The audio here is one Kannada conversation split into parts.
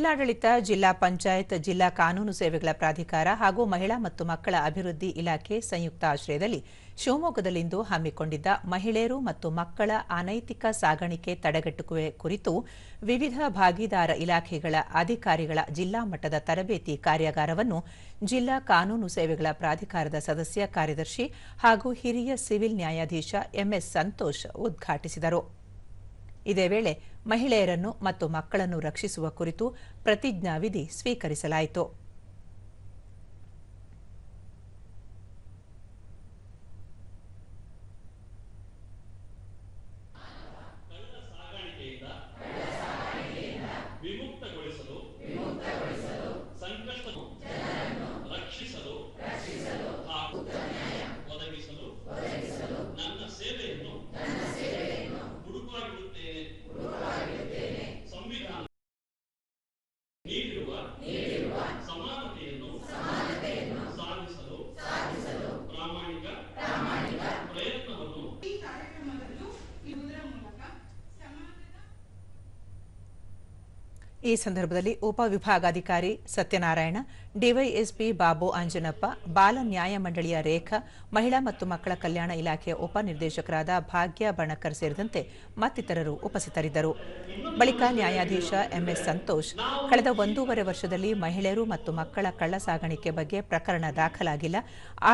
ಜಿಲ್ಲಾಡಳಿತ, ಜಿಲ್ಲಾ ಪಂಚಾಯತ್, ಜಿಲ್ಲಾ ಕಾನೂನು ಸೇವೆಗಳ ಪ್ರಾಧಿಕಾರ ಹಾಗೂ ಮಹಿಳಾ ಮತ್ತು ಮಕ್ಕಳ ಅಭಿವೃದ್ಧಿ ಇಲಾಖೆ ಸಂಯುಕ್ತ ಆಶ್ರಯದಲ್ಲಿ ಶಿವಮೊಗ್ಗದಲ್ಲಿಂದು ಹಮ್ಮಿಕೊಂಡಿದ್ದ ಮಹಿಳೆಯರು ಮತ್ತು ಮಕ್ಕಳ ಅನೈತಿಕ ಸಾಗಾಣಿಕೆ ತಡೆಗಟ್ಟುವಿಕೆ ಕುರಿತು ವಿವಿಧ ಭಾಗೀದಾರ ಇಲಾಖೆಗಳ ಅಧಿಕಾರಿಗಳ ಜಿಲ್ಲಾ ಮಟ್ಟದ ತರಬೇತಿ ಕಾರ್ಯಾಗಾರವನ್ನು ಜಿಲ್ಲಾ ಕಾನೂನು ಸೇವೆಗಳ ಪ್ರಾಧಿಕಾರದ ಸದಸ್ಯ ಕಾರ್ಯದರ್ಶಿ ಹಾಗೂ ಹಿರಿಯ ಸಿವಿಲ್ ನ್ಯಾಯಾಧೀಶ ಎಂಎಸ್ ಸಂತೋಷ್ ಉದ್ಘಾಟಿಸಿದರು. ಇದೇ ವೇಳೆ ಮಹಿಳೆಯರನ್ನು ಮತ್ತು ಮಕ್ಕಳನ್ನು ರಕ್ಷಿಸುವ ಕುರಿತು ಪ್ರತಿಜ್ಞಾವಿಧಿ ಸ್ವೀಕರಿಸಲಾಯಿತು. ಈ ಸಂದರ್ಭದಲ್ಲಿ ಉಪವಿಭಾಗಾಧಿಕಾರಿ ಸತ್ಯನಾರಾಯಣ, ಡಿವೈಎಸ್ಪಿ ಬಾಬು ಅಂಜನಪ್ಪ, ಬಾಲ ನ್ಯಾಯ ಮಂಡಳಿಯ ರೇಖಾ, ಮಹಿಳಾ ಮತ್ತು ಮಕ್ಕಳ ಕಲ್ಯಾಣ ಇಲಾಖೆಯ ಉಪನಿರ್ದೇಶಕರಾದ ಭಾಗ್ಯ ಬಣಕರ್ ಸೇರಿದಂತೆ ಮತ್ತಿತರರು ಉಪಸ್ಥಿತರಿದ್ದರು. ಬಳಿಕ ನ್ಯಾಯಾಧೀಶ ಎಂಎಸ್ ಸಂತೋಷ್, ಕಳೆದ 1.5 ವರ್ಷದಲ್ಲಿ ಮಹಿಳೆಯರು ಮತ್ತು ಮಕ್ಕಳ ಕಳ್ಳ ಸಾಗಾಣಿಕೆ ಬಗ್ಗೆ ಪ್ರಕರಣ ದಾಖಲಾಗಿಲ್ಲ.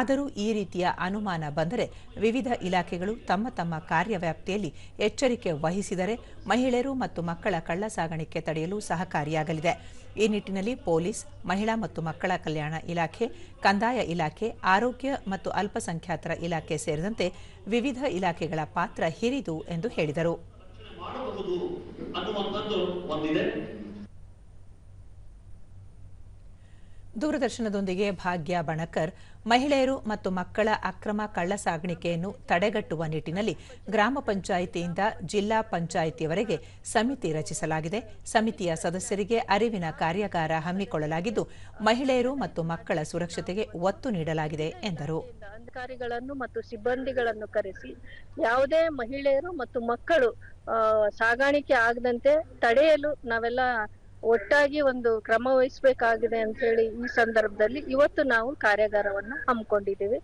ಆದರೂ ಈ ರೀತಿಯ ಅನುಮಾನ ಬಂದರೆ ವಿವಿಧ ಇಲಾಖೆಗಳು ತಮ್ಮ ತಮ್ಮ ಕಾರ್ಯವ್ಯಾಪ್ತಿಯಲ್ಲಿ ಎಚ್ಚರಿಕೆ ವಹಿಸಿದರೆ ಮಹಿಳೆಯರು ಮತ್ತು ಮಕ್ಕಳ ಕಳ್ಳ ಸಾಗಾಣಿಕೆ ತಡೆಯಲು ಸಹಕಾರಿಯಾಗಲಿದೆ. ಈ ನಿಟ್ಟಿನಲ್ಲಿ ಪೊಲೀಸ್, ಮಹಿಳಾ ಮತ್ತು ಮಕ್ಕಳ ಕಲ್ಯಾಣ ಇಲಾಖೆ, ಕಂದಾಯ ಇಲಾಖೆ, ಆರೋಗ್ಯ ಮತ್ತು ಅಲ್ಪಸಂಖ್ಯಾತರ ಇಲಾಖೆ ಸೇರಿದಂತೆ ವಿವಿಧ ಇಲಾಖೆಗಳ ಪಾತ್ರ ಹಿರಿದು ಎಂದು ಹೇಳಿದರು. ದೂರದರ್ಶನದೊಂದಿಗೆ ಭಾಗ್ಯ ಬಣಕರ್, ಮಹಿಳೆಯರು ಮತ್ತು ಮಕ್ಕಳ ಅಕ್ರಮ ಕಳ್ಳ ಸಾಗಾಣಿಕೆಯನ್ನು ತಡೆಗಟ್ಟುವ ನಿಟ್ಟಿನಲ್ಲಿ ಗ್ರಾಮ ಪಂಚಾಯಿತಿಯಿಂದ ಜಿಲ್ಲಾ ಪಂಚಾಯಿತಿಯವರೆಗೆ ಸಮಿತಿ ರಚಿಸಲಾಗಿದೆ. ಸಮಿತಿಯ ಸದಸ್ಯರಿಗೆ ಅರಿವಿನ ಕಾರ್ಯಾಗಾರ ಹಮ್ಮಿಕೊಳ್ಳಲಾಗಿದ್ದು, ಮಹಿಳೆಯರು ಮತ್ತು ಮಕ್ಕಳ ಸುರಕ್ಷತೆಗೆ ಒತ್ತು ನೀಡಲಾಗಿದೆ ಎಂದರು. ಅಧಿಕಾರಿಗಳನ್ನು ಮತ್ತು ಸಿಬ್ಬಂದಿಗಳನ್ನು ಕರೆಸಿ ಯಾವುದೇ ಮಹಿಳೆಯರು ಮತ್ತು ಮಕ್ಕಳು ಸಾಗಾಣಿಕೆ ಆಗದಂತೆ ತಡೆಯಲು ನಾವೆಲ್ಲ ಒಟ್ಟಾಗಿ ಒಂದು ಕ್ರಮ ವಹಿಸಬೇಕಾಗಿದೆ ಅಂತ ಹೇಳಿ ಈ ಸಂದರ್ಭದಲ್ಲಿ ಇವತ್ತು ನಾವು ಕಾರ್ಯಾಗಾರವನ್ನು ಹಮ್ಮಿಕೊಂಡಿದ್ದೇವೆ.